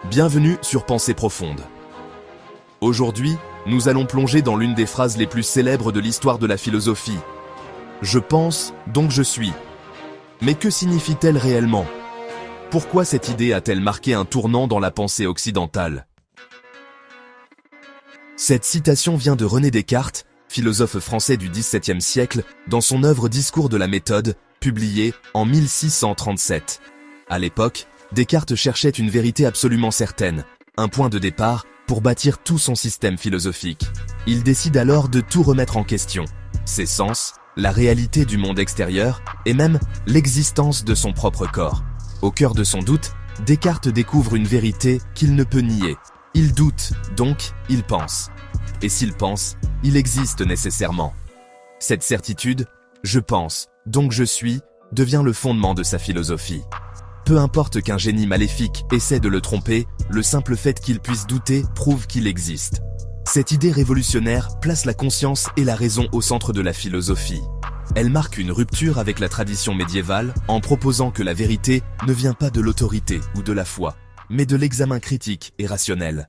Bienvenue sur Pensée profonde. Aujourd'hui, nous allons plonger dans l'une des phrases les plus célèbres de l'histoire de la philosophie. Je pense, donc je suis. Mais que signifie-t-elle réellement? Pourquoi cette idée a-t-elle marqué un tournant dans la pensée occidentale? Cette citation vient de René Descartes, philosophe français du XVIIe siècle, dans son œuvre Discours de la méthode, publiée en 1637. À l'époque, Descartes cherchait une vérité absolument certaine, un point de départ pour bâtir tout son système philosophique. Il décide alors de tout remettre en question, ses sens, la réalité du monde extérieur et même l'existence de son propre corps. Au cœur de son doute, Descartes découvre une vérité qu'il ne peut nier. Il doute, donc il pense. Et s'il pense, il existe nécessairement. Cette certitude, je pense, donc je suis, devient le fondement de sa philosophie. Peu importe qu'un génie maléfique essaie de le tromper, le simple fait qu'il puisse douter prouve qu'il existe. Cette idée révolutionnaire place la conscience et la raison au centre de la philosophie. Elle marque une rupture avec la tradition médiévale en proposant que la vérité ne vient pas de l'autorité ou de la foi, mais de l'examen critique et rationnel.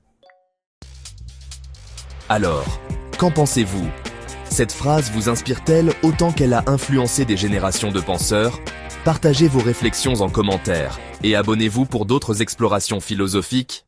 Alors, qu'en pensez-vous? Cette phrase vous inspire-t-elle autant qu'elle a influencé des générations de penseurs? Partagez vos réflexions en commentaire et abonnez-vous pour d'autres explorations philosophiques.